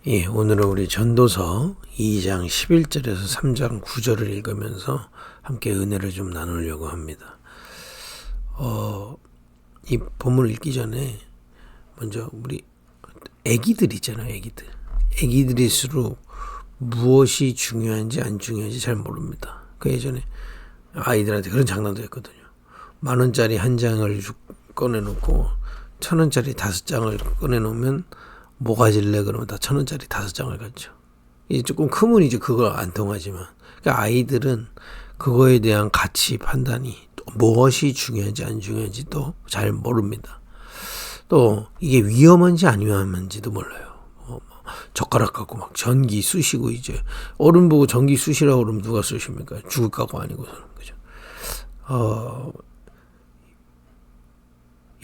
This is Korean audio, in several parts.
예, 오늘은 우리 전도서 2장 11절에서 3장 9절을 읽으면서 함께 은혜를 좀 나누려고 합니다. 이 본문을 읽기 전에 먼저 우리 애기들 있잖아요. 애기들일수록 무엇이 중요한지 안 중요한지 잘 모릅니다. 그 예전에 아이들한테 그런 장난도 했거든요. 10,000원짜리 한 장을 꺼내놓고 1,000원짜리 5장을 꺼내놓으면 뭐 가질래? 그러면 다 1,000원짜리 5장을 갖죠. 이제 조금 크면 이제 그거 안 통하지만, 그러니까 아이들은 그거에 대한 가치 판단이 또 무엇이 중요한지 안 중요한지 또 잘 모릅니다. 또 이게 위험한지 안 위험한지도 몰라요. 젓가락 갖고 막 전기 쑤시고, 이제 어른 보고 전기 쑤시라고 그러면 누가 쑤십니까? 죽을 각오 아니고서는. 그죠?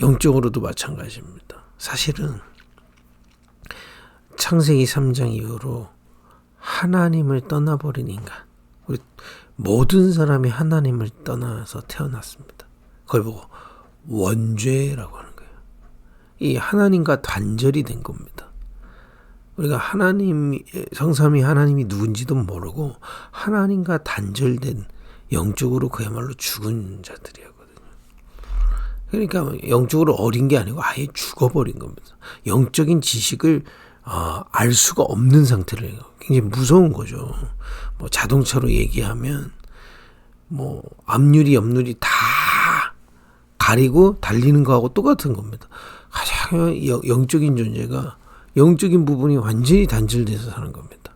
영적으로도 마찬가지입니다. 사실은 창세기 3장 이후로 하나님을 떠나버린 인간, 우리 모든 사람이 하나님을 떠나서 태어났습니다. 그걸 보고 원죄라고 하는 거예요. 이 하나님과 단절이 된 겁니다. 우리가 성삼위 하나님이 누군지도 모르고 하나님과 단절된, 영적으로 그야말로 죽은 자들이거든요. 그러니까 영적으로 어린 게 아니고 아예 죽어버린 겁니다. 영적인 지식을 알 수가 없는 상태를, 굉장히 무서운 거죠. 뭐 자동차로 얘기하면 뭐 앞유리 옆유리 다 가리고 달리는 거하고 똑같은 겁니다. 가장 영적인 존재가, 영적인 부분이 완전히 단절돼서 사는 겁니다.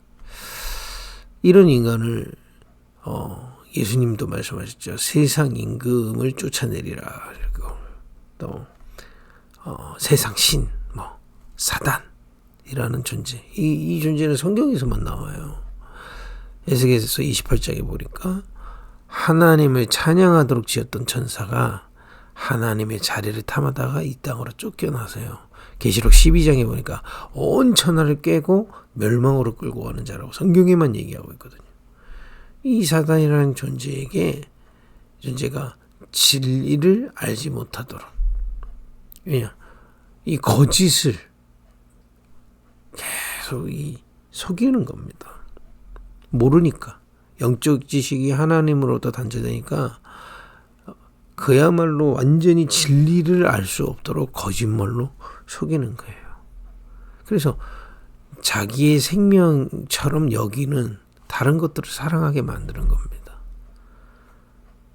이런 인간을 예수님도 말씀하셨죠. 세상 임금을 쫓아내리라. 또 세상 신, 사단 이라는 존재. 이 존재는 성경에서만 나와요. 에스겔서 28장에 보니까 하나님을 찬양하도록 지었던 천사가 하나님의 자리를 탐하다가 이 땅으로 쫓겨나서요. 계시록 12장에 보니까 온 천하를 깨고 멸망으로 끌고 가는 자라고 성경에만 얘기하고 있거든요. 이 사단이라는 존재가 진리를 알지 못하도록, 왜냐, 이 거짓을 계속 속이는 겁니다. 모르니까. 영적 지식이 하나님으로부터 단절되니까 그야말로 완전히 진리를 알 수 없도록 거짓말로 속이는 거예요. 그래서 자기의 생명처럼 여기는 다른 것들을 사랑하게 만드는 겁니다.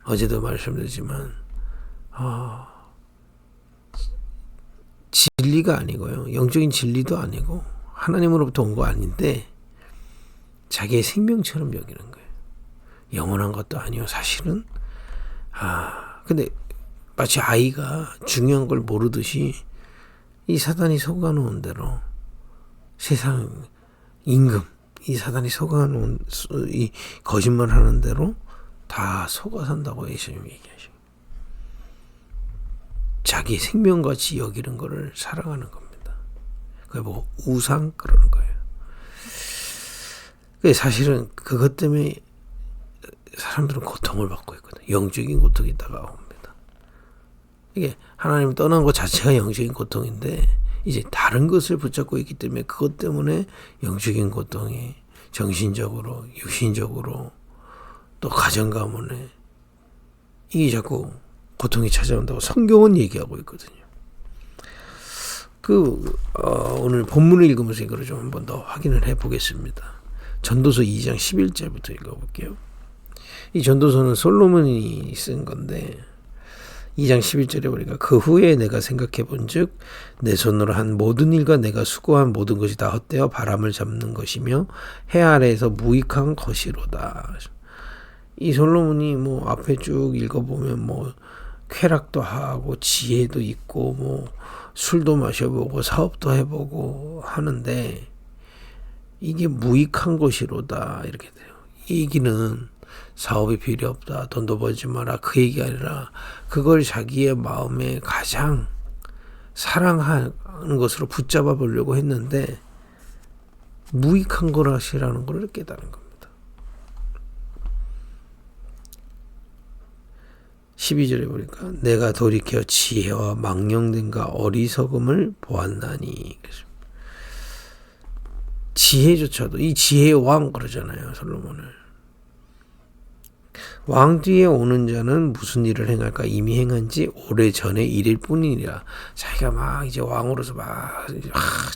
어제도 말씀드렸지만 진리가 아니고요, 영적인 진리도 아니고 하나님으로부터 온 거 아닌데 자기의 생명처럼 여기는 거예요. 영원한 것도 아니요. 사실은 근데 마치 아이가 중요한 걸 모르듯이 이 사단이 속아놓은 대로, 세상 임금, 이 사단이 속아놓은 이 거짓말하는 대로 다 속아 산다고 예수님이 얘기하시고, 자기 생명같이 여기는 거를 사랑하는 겁니다. 그걸 보고 우상 그러는 거예요. 사실은 그것 때문에 사람들은 고통을 받고 있거든요. 영적인 고통이 다가옵니다. 이게 하나님을 떠난 것 자체가 영적인 고통인데, 이제 다른 것을 붙잡고 있기 때문에 그것 때문에 영적인 고통이 정신적으로, 육신적으로, 또 가정 가문에 이게 자꾸 고통이 찾아온다고 성경은 얘기하고 있거든요. 오늘 본문을 읽으면서 이거를 좀 한 번 더 확인을 해보겠습니다. 전도서 2장 11절부터 읽어볼게요. 이 전도서는 솔로몬이 쓴 건데, 2장 11절에 보니까 그 후에 내가 생각해 본즉 내 손으로 한 모든 일과 내가 수고한 모든 것이 다 헛되어 바람을 잡는 것이며 해 아래에서 무익한 것이로다. 이 솔로몬이 앞에 쭉 읽어보면 쾌락도 하고 지혜도 있고 술도 마셔보고 사업도 해보고 하는데 이게 무익한 것이로다 이렇게 돼요. 이 얘기는 사업이 필요 없다, 돈도 벌지 마라, 그 얘기가 아니라 그걸 자기의 마음에 가장 사랑하는 것으로 붙잡아 보려고 했는데 무익한 것이라는 걸 깨달은 겁니다. 12절에 보니까 내가 돌이켜 지혜와 망령됨과 어리석음을 보았나니, 지혜조차도 이 지혜의 왕 그러잖아요. 솔로몬을. 왕 뒤에 오는 자는 무슨 일을 행할까? 이미 행한 지 오래전의 일일 뿐이니라. 자기가 막 이제 왕으로서 막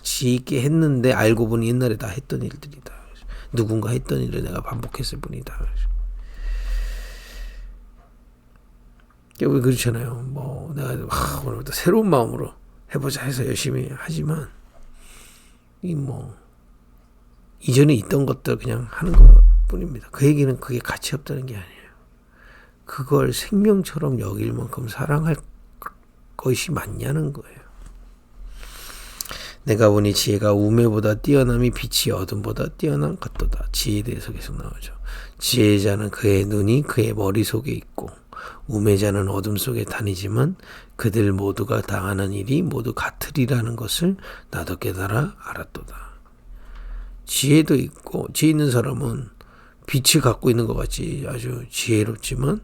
지혜 있게 했는데 알고 보니 옛날에 다 했던 일들이다. 누군가 했던 일을 내가 반복했을 뿐이다. 왜 그렇잖아요. 뭐 내가 오늘부터 새로운 마음으로 해보자 해서 열심히 하지만 이전에 있던 것들 그냥 하는 것 뿐입니다. 그 얘기는 그게 가치 없다는 게 아니에요. 그걸 생명처럼 여길 만큼 사랑할 것이 맞냐는 거예요. 내가 보니 지혜가 우매보다 뛰어남이 빛이 어둠보다 뛰어난 것도다. 지혜에 대해서 계속 나오죠. 지혜자는 그의 눈이 그의 머릿속에 있고 우매자는 어둠 속에 다니지만 그들 모두가 당하는 일이 모두 같으리라는 것을 나도 깨달아 알았도다. 지혜도 있고 지혜 있는 사람은 빛을 갖고 있는 것 같이 아주 지혜롭지만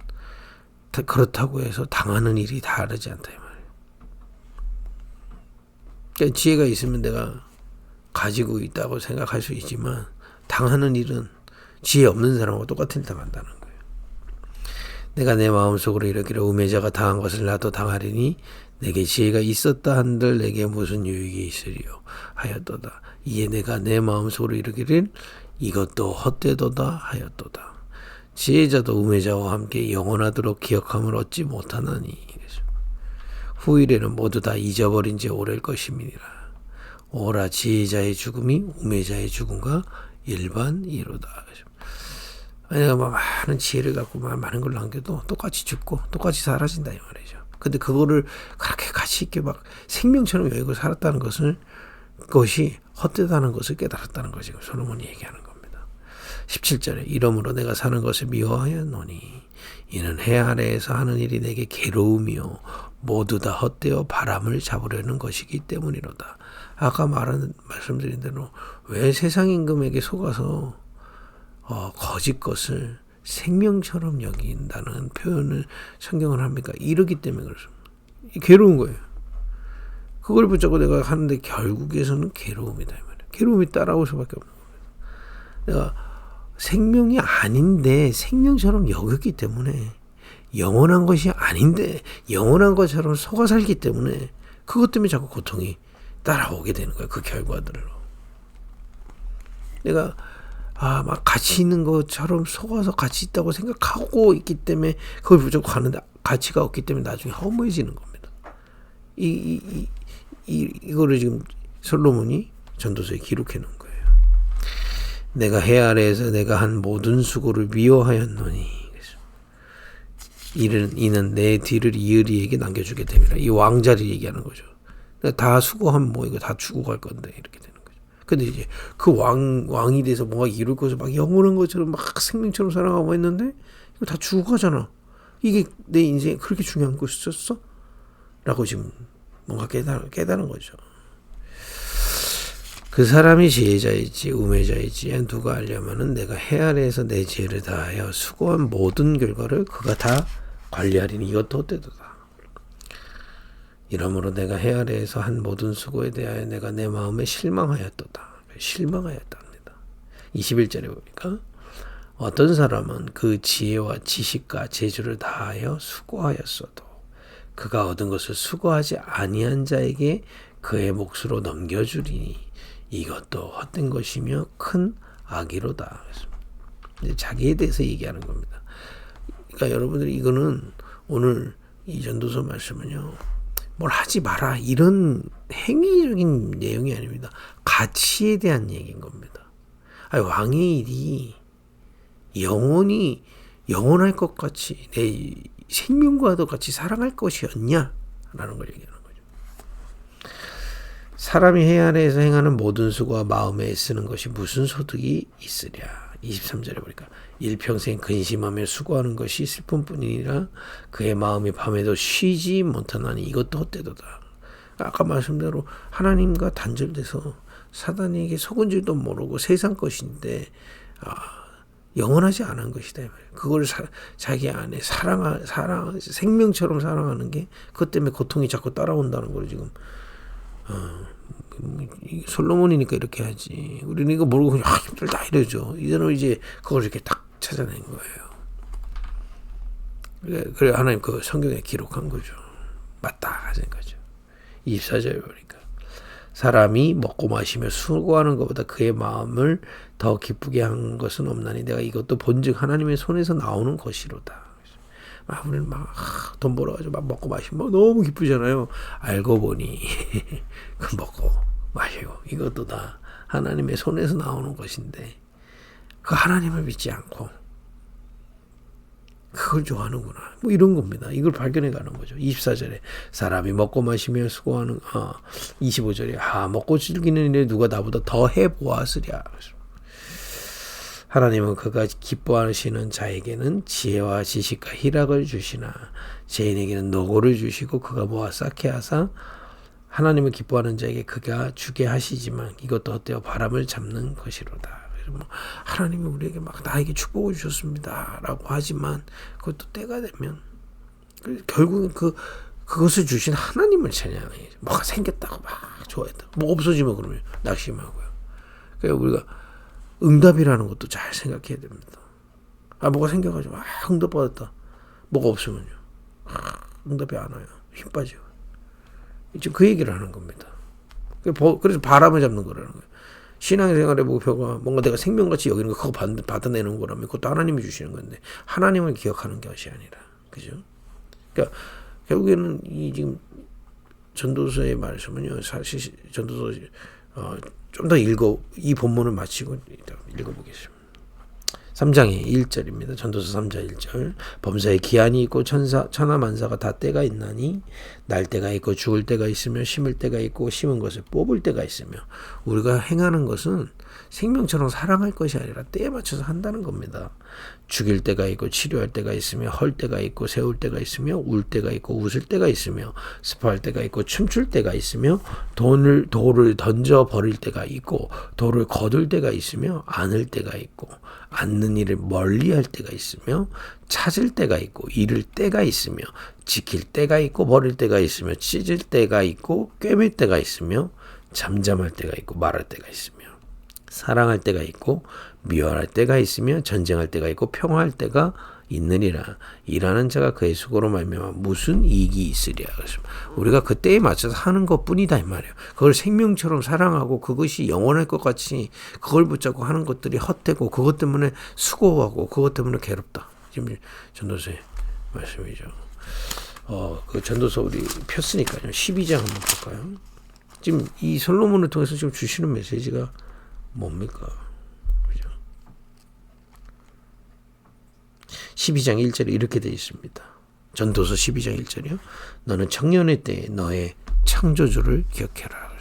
그렇다고 해서 당하는 일이 다르지 않다 이 말이에요. 그러니까 지혜가 있으면 내가 가지고 있다고 생각할 수 있지만 당하는 일은 지혜 없는 사람하고 똑같은 일 당한다는 거예요. 내가 내 마음속으로 이르기를 우매자가 당한 것을 나도 당하리니 내게 지혜가 있었다 한들 내게 무슨 유익이 있으리요 하였도다. 이에 내가 내 마음속으로 이르기를 이것도 헛되도다 하였도다. 지혜자도 우매자와 함께 영원하도록 기억함을 얻지 못하나니 후일에는 모두 다 잊어버린 지 오래일 것임이니라. 오라 지혜자의 죽음이 우매자의 죽음과 일반이로다. 내가 많은 지혜를 갖고 많은 걸 남겨도 똑같이 죽고 똑같이 사라진다 이 말이죠. 근데 그거를 그렇게 가치 있게 막 생명처럼 여기고 살았다는 것이 헛되다는 것을 깨달았다는 것이 솔로몬이 얘기하는 겁니다. 17절에 이러므로 내가 사는 것을 미워하였노니 이는 해 아래에서 하는 일이 내게 괴로움이요 모두 다 헛되어 바람을 잡으려는 것이기 때문이로다. 아까 말씀드린 대로 왜 세상 임금에게 속아서 거짓 것을 생명처럼 여긴다는 표현을 성경을 합니까? 이러기 때문에 그렇습니다. 괴로운 거예요. 그걸 붙잡고 내가 하는데 결국에서는 괴로움이다. 괴로움이 따라올 수밖에 없는 겁니다. 내가 생명이 아닌데 생명처럼 여겼기 때문에 영원한 것이 아닌데 영원한 것처럼 속아 살기 때문에 그것 때문에 자꾸 고통이 따라오게 되는 거예요. 그 결과들로. 내가 막 가치 있는 것처럼 속아서 가치 있다고 생각하고 있기 때문에 그걸 붙잡고 가는데 가치가 없기 때문에 나중에 허무해지는 겁니다. 이거를 지금 솔로몬이 전도서에 기록해 놓은 거예요. 내가 해 아래에서 내가 한 모든 수고를 미워하였노니 이는 내 뒤를 이으리에게 남겨주게 됩니다. 이 왕자리 얘기하는 거죠. 다 수고하면 이거 다 주고 갈 건데 이렇게 되는 거죠. 근데 이제 그 왕이 돼서 뭔가 이룰 것을 막 영원한 것처럼 막 생명처럼 사랑하고 했는데 이거 다 주고 가잖아. 이게 내 인생에 그렇게 중요한 것이었어? 라고 지금 뭔가 깨달은 거죠. 그 사람이 지혜자일지 우매자일지 누가 알려면은 내가 해 아래에서 내 지혜를 다하여 수고한 모든 결과를 그가 다 관리하리니 이것도 헛되도다. 이러므로 내가 해 아래에서 한 모든 수고에 대하여 내가 내 마음에 실망하였도다. 실망하였답니다. 21절에 보니까 어떤 사람은 그 지혜와 지식과 재주를 다하여 수고하였어도 그가 얻은 것을 수고하지 아니한 자에게 그의 몫으로 넘겨주리니 이것도 헛된 것이며 큰 악이로다. 자기에 대해서 얘기하는 겁니다. 그러니까 여러분들이 이거는 오늘 이 전도서 말씀은요. 뭘 하지 마라 이런 행위적인 내용이 아닙니다. 가치에 대한 얘기인 겁니다. 왕의 일이 영원히 영원할 것 같이 내 생명과도 같이 사랑할 것이었냐? 라는 걸 얘기하는 거죠. 사람이 해 아래에서 행하는 모든 수고와 마음에 애쓰는 것이 무슨 소득이 있으랴. 23절에 보니까 일평생 근심하며 수고하는 것이 슬픔뿐이니라 그의 마음이 밤에도 쉬지 못하나니 이것도 헛되도다. 아까 말씀대로 하나님과 단절돼서 사단에게 속은 줄도 모르고 세상 것인데 영원하지 않은 것이다. 그걸 자기 안에 사랑 생명처럼 사랑하는 게 그것 때문에 고통이 자꾸 따라온다는 걸 지금 솔로몬이니까 이렇게 하지. 우리는 이거 모르고 그냥 힘들다 이러죠. 이제는 이제 그걸 이렇게 딱 찾아낸 거예요. 그래 하나님 그 성경에 기록한 거죠. 맞다 하는 거죠. 24절에 보니까 사람이 먹고 마시며 수고하는 것보다 그의 마음을 더 기쁘게 한 것은 없나니 내가 이것도 본즉 하나님의 손에서 나오는 것이로다. 우리는 막 돈 벌어가지고 막 먹고 마시면 너무 기쁘잖아요. 알고 보니 그 먹고 마시고 이것도 다 하나님의 손에서 나오는 것인데 그 하나님을 믿지 않고 그걸 좋아하는구나. 뭐 이런 겁니다. 이걸 발견해 가는 거죠. 24절에 사람이 먹고 마시며 수고하는 25절에 먹고 즐기는 일에 누가 나보다 더 해보았으랴. 하나님은 그가 기뻐하시는 자에게는 지혜와 지식과 희락을 주시나 죄인에게는 노고를 주시고 그가 모아 쌓게 하사 하나님을 기뻐하는 자에게 그가 주게 하시지만 이것도 어때요? 바람을 잡는 것이로다. 하나님이 우리에게 막 나에게 축복을 주셨습니다 라고 하지만 그것도 때가 되면 결국은 그것을 주신 하나님을 찬양해요. 뭐가 생겼다고 막 좋아했다고 뭐 없어지면 그러면 낙심하고요. 그러니까 우리가 응답이라는 것도 잘 생각해야 됩니다. 뭐가 생겨가지고 응답 받았다. 뭐가 없으면요. 응답이 안 와요. 힘 빠져요. 지금 그 얘기를 하는 겁니다. 그래서 바람을 잡는 거라는 거예요. 신앙생활의 목표가 뭔가 내가 생명같이 여기는 거 그거 받아내는 거라면 그것도 하나님이 주시는 건데 하나님을 기억하는 것이 아니라 그죠? 그러니까 결국에는 이 지금 전도서의 말씀은요. 사실 전도서 좀 더 이 본문을 마치고 읽어보겠습니다. 3장의 1절입니다. 전도서 3장 1절. 범사에 기한이 있고 천하 만사가 다 때가 있나니 날 때가 있고 죽을 때가 있으며 심을 때가 있고 심은 것을 뽑을 때가 있으며 우리가 행하는 것은 생명처럼 사랑할 것이 아니라 때에 맞춰서 한다는 겁니다. 죽일 때가 있고 치료할 때가 있으며 헐 때가 있고 세울 때가 있으며 울 때가 있고 웃을 때가 있으며 스포할 때가 있고 춤출 때가 있으며 돌을 던져 버릴 때가 있고 돌을 거둘 때가 있으며 안을 때가 있고 앉는 일을 멀리할 때가 있으며 찾을 때가 있고 잃을 때가 있으며 지킬 때가 있고 버릴 때가 있으며 찢을 때가 있고 꿰맬 때가 있으며 잠잠할 때가 있고 말할 때가 있으며 사랑할 때가 있고 미워할 때가 있으며 전쟁할 때가 있고 평화할 때가 있느니라. 일하는 자가 그의 수고로 말미암아 무슨 이익이 있으랴. 우리가 그때에 맞춰서 하는 것뿐이다 이 말이에요. 그걸 생명처럼 사랑하고 그것이 영원할 것 같이 그걸 붙잡고 하는 것들이 헛되고 그것 때문에 수고하고 그것 때문에 괴롭다. 지금 전도서의 말씀이죠. 그 전도서 우리 폈으니까요. 12장 한번 볼까요? 지금 이 솔로몬을 통해서 지금 주시는 메시지가 뭡니까? 그죠? 12장 1절에 이렇게 되어 있습니다. 전도서 12장 1절이요. 너는 청년의 때에 너의 창조주를 기억해라.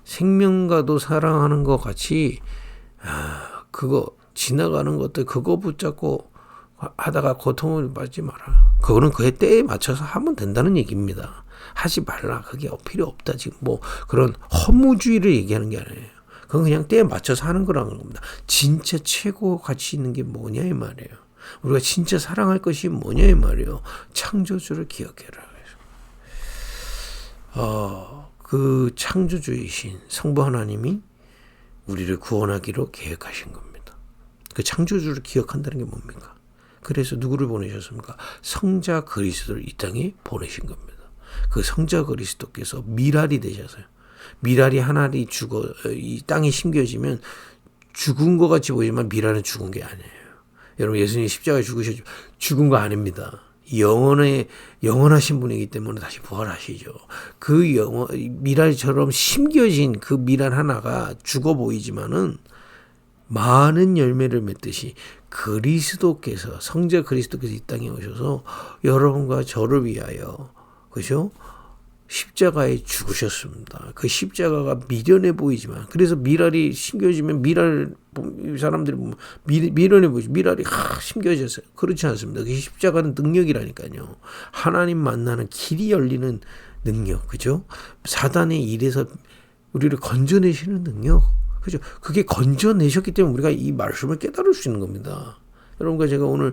생명과도 사랑하는 것 같이 그거 지나가는 것들 그거 붙잡고 하다가 고통을 받지 마라. 그거는 그의 때에 맞춰서 하면 된다는 얘기입니다. 하지 말라. 그게 필요 없다. 지금 뭐 그런 허무주의를 얘기하는 게 아니에요. 그건 그냥 때에 맞춰서 하는 거라는 겁니다. 진짜 최고 가치 있는 게 뭐냐 이 말이에요. 우리가 진짜 사랑할 것이 뭐냐 이 말이에요. 창조주를 기억해라. 그 창조주이신 성부 하나님이 우리를 구원하기로 계획하신 겁니다. 그 창조주를 기억한다는 게 뭡니까? 그래서 누구를 보내셨습니까? 성자 그리스도를 이 땅에 보내신 겁니다. 그 성자 그리스도께서 미랄이 되셔서요. 미랄이 하나리 죽어 이 땅에 심겨지면 죽은 것 같이 보이지만 미랄은 죽은 게 아니에요. 여러분 예수님 십자가에 죽으셨죠. 죽은 거 아닙니다. 영원하신 분이기 때문에 다시 부활하시죠. 그 미랄처럼 심겨진 그 미랄 하나가 죽어 보이지만은 많은 열매를 맺듯이 그리스도께서 성자 그리스도께서 이 땅에 오셔서 여러분과 저를 위하여 그죠? 십자가에 죽으셨습니다. 그 십자가가 미련해 보이지만 그래서 미랄이 심겨지면 미랄 사람들이 미련해 보이죠. 미랄이 심겨졌어요. 그렇지 않습니다. 그 십자가는 능력이라니까요. 하나님 만나는 길이 열리는 능력, 그죠? 사단의 일에서 우리를 건져내시는 능력, 그죠? 그게 건져내셨기 때문에 우리가 이 말씀을 깨달을 수 있는 겁니다. 여러분과 제가 오늘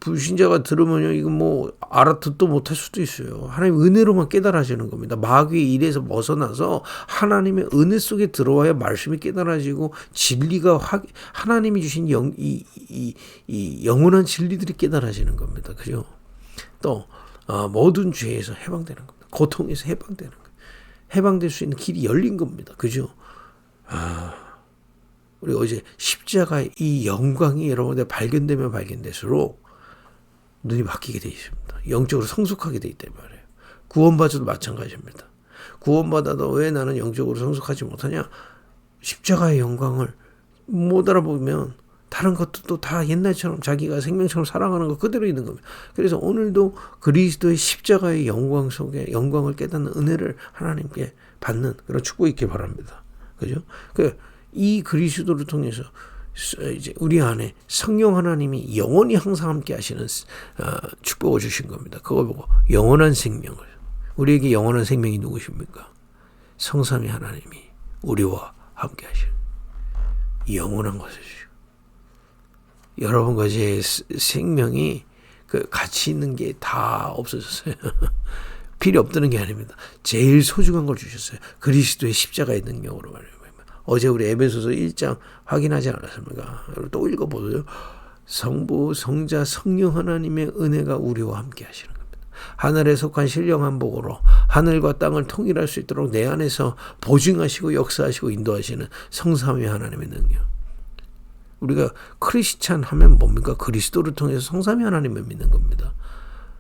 불신자가 들으면요, 이거 뭐 알아듣도 못할 수도 있어요. 하나님 은혜로만 깨달아지는 겁니다. 마귀의 일에서 벗어나서 하나님의 은혜 속에 들어와야 말씀이 깨달아지고 진리가 하나님이 주신 이 영원한 진리들이 깨달아지는 겁니다. 그죠? 또 모든 죄에서 해방되는 겁니다. 고통에서 해방되는 거예요. 해방될 수 있는 길이 열린 겁니다. 그죠? 우리 어제 십자가의 이 영광이 여러분들 발견되면 발견될수록 눈이 바뀌게 되어 있습니다. 영적으로 성숙하게 되어 있단 말이에요. 구원받아도 마찬가지입니다. 구원받아도 왜 나는 영적으로 성숙하지 못하냐? 십자가의 영광을 못 알아보면 다른 것도 다 옛날처럼 자기가 생명처럼 사랑하는 것 그대로 있는 겁니다. 그래서 오늘도 그리스도의 십자가의 영광 속에 영광을 깨닫는 은혜를 하나님께 받는 그런 축복이 있길 바랍니다. 그죠? 이 그리스도를 통해서 이제 우리 안에 성령 하나님이 영원히 항상 함께 하시는 축복을 주신 겁니다. 그걸 보고 영원한 생명을, 우리에게 영원한 생명이 누구십니까? 성삼위 하나님이 우리와 함께 하시는 영원한 것이죠. 여러분과 제 생명이 그 가치 있는 게 다 없어졌어요. 필요 없다는 게 아닙니다. 제일 소중한 걸 주셨어요. 그리스도의 십자가의 능력으로 말이에요. 어제 우리 에베소서 1장 확인하지 않았습니까? 또 읽어보세요. 성부, 성자, 성령 하나님의 은혜가 우리와 함께 하시는 겁니다. 하늘에 속한 신령한 복으로 하늘과 땅을 통일할 수 있도록 내 안에서 보증하시고 역사하시고 인도하시는 성삼위 하나님의 능력. 우리가 크리스찬 하면 뭡니까? 그리스도를 통해서 성삼위 하나님을 믿는 겁니다.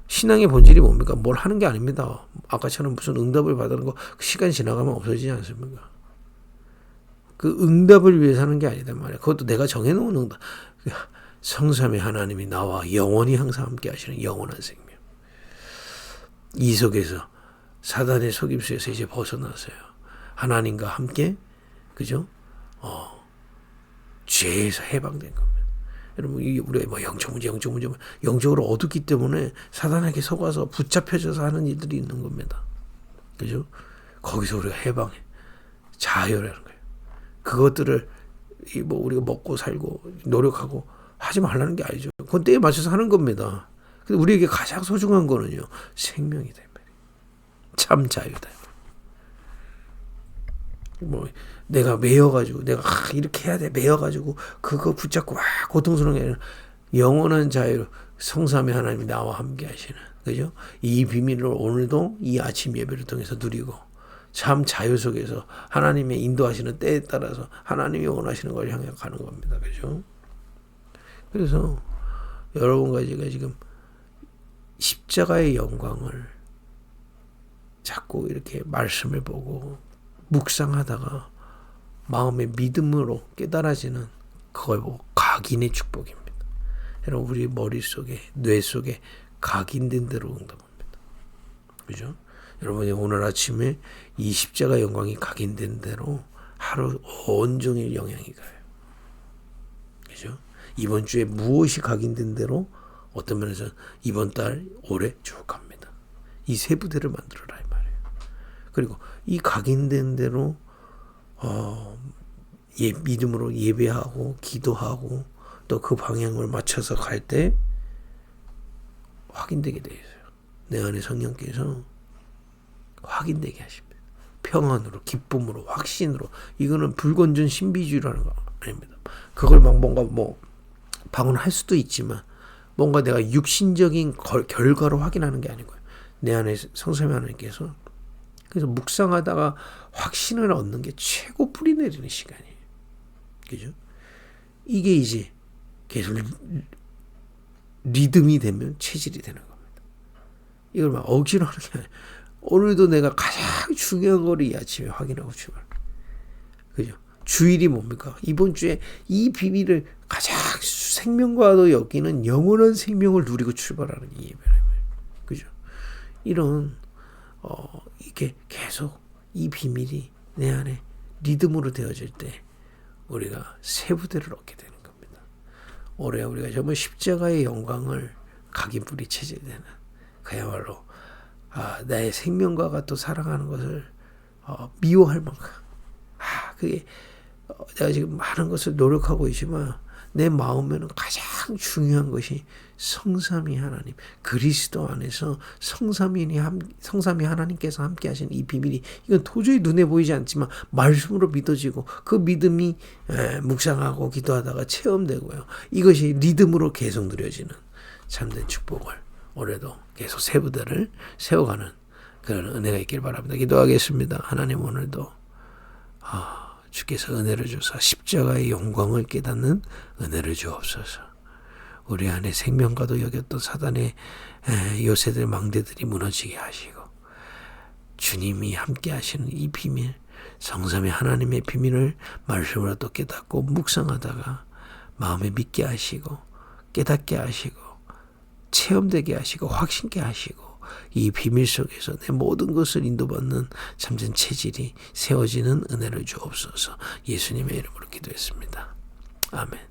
신앙의 본질이 뭡니까? 뭘 하는 게 아닙니다. 아까처럼 무슨 응답을 받는 거 시간 지나가면 없어지지 않습니까? 그 응답을 위해서 하는 게 아니다 말이야. 그것도 내가 정해놓은 응답. 성삼위 하나님이 나와 영원히 항상 함께 하시는 영원한 생명. 이 속에서 사단의 속임수에서 이제 벗어났어요. 하나님과 함께, 그죠? 죄에서 해방된 겁니다. 여러분, 우리가 뭐 영적 문제, 영적으로 어둡기 때문에 사단에게 속아서 붙잡혀져서 하는 일들이 있는 겁니다. 그죠? 거기서 우리가 해방해. 자유라는 거예요. 그것들을 뭐 우리가 먹고 살고 노력하고 하지 말라는 게 아니죠. 그건 때에 맞춰서 하는 겁니다. 근데 우리에게 가장 소중한 거는요, 생명이다. 참 자유다. 뭐 내가 매여가지고 내가 이렇게 해야 돼 매여가지고 그거 붙잡고 고통스러운 게 아니라 영원한 자유, 성삼위 하나님이 나와 함께 하시는, 그죠? 이 비밀을 오늘도 이 아침 예배를 통해서 누리고 참 자유 속에서 하나님의 인도하시는 때에 따라서 하나님이 원하시는 걸 향해 가는 겁니다. 그죠? 그래서 여러분과 제가 지금 십자가의 영광을 자꾸 이렇게 말씀을 보고 묵상하다가 마음의 믿음으로 깨달아지는, 그걸 보고 각인의 축복입니다. 여러분, 우리 머릿속에, 뇌 속에 각인된 대로 응답합니다. 그죠? 여러분이 오늘 아침에 이 십자가 영광이 각인된 대로 하루 온종일 영향이 가요. 그죠? 이번 주에 무엇이 각인된 대로 어떤 면에서 이번 달, 올해 쭉 갑니다. 이 세 부대를 만들어라 이 말이에요. 그리고 이 각인된 대로 믿음으로 예배하고 기도하고 또 그 방향을 맞춰서 갈 때 확인되게 되어 있어요. 내 안에 성령께서 확인되게 하십니다. 평안으로, 기쁨으로, 확신으로. 이거는 불건전 신비주의라는 거 아닙니다. 그걸 막 뭔가 방언할 수도 있지만 뭔가 내가 육신적인 결과로 확인하는 게 아니고요. 내 안에 성삼위 하나님께서, 그래서 묵상하다가 확신을 얻는 게 최고 뿌리 내리는 시간이에요. 그죠? 이게 이제 계속 리듬이 되면 체질이 되는 겁니다. 이걸 막 억지로 하는 게 아니에요. 오늘도 내가 가장 중요한 거를 이 아침에 확인하고 출발. 그죠? 주일이 뭡니까? 이번 주에 이 비밀을 가장 생명과도 엮이는 영원한 생명을 누리고 출발하는 이 예배라는 거예요. 그죠? 이런 이게 계속 이 비밀이 내 안에 리듬으로 되어질 때 우리가 새 부대를 얻게 되는 겁니다. 올해 우리가 정말 십자가의 영광을 각인 뿌리 체질되는, 그야말로 나의 생명과가 또 사랑하는 것을 미워할 만큼, 그게 내가 지금 많은 것을 노력하고 있지만 내 마음에는 가장 중요한 것이 성삼위 하나님, 그리스도 안에서 성삼위 하나님께서 함께 하신 이 비밀이, 이건 도저히 눈에 보이지 않지만 말씀으로 믿어지고 그 믿음이 묵상하고 기도하다가 체험되고요. 이것이 리듬으로 계속 누려지는 참된 축복을 올해도 계속 세 부대를 세워가는 그런 은혜가 있길 바랍니다. 기도하겠습니다. 하나님, 오늘도 주께서 은혜를 주사 십자가의 영광을 깨닫는 은혜를 주옵소서. 우리 안에 생명과도 여겼던 사단의 요새들 망대들이 무너지게 하시고, 주님이 함께 하시는 이 비밀, 성삼위 하나님의 비밀을 말씀으로 또 깨닫고 묵상하다가 마음에 믿게 하시고 깨닫게 하시고 체험되게 하시고 확신케 하시고, 이 비밀 속에서 내 모든 것을 인도받는 참된 체질이 세워지는 은혜를 주옵소서. 예수님의 이름으로 기도했습니다. 아멘.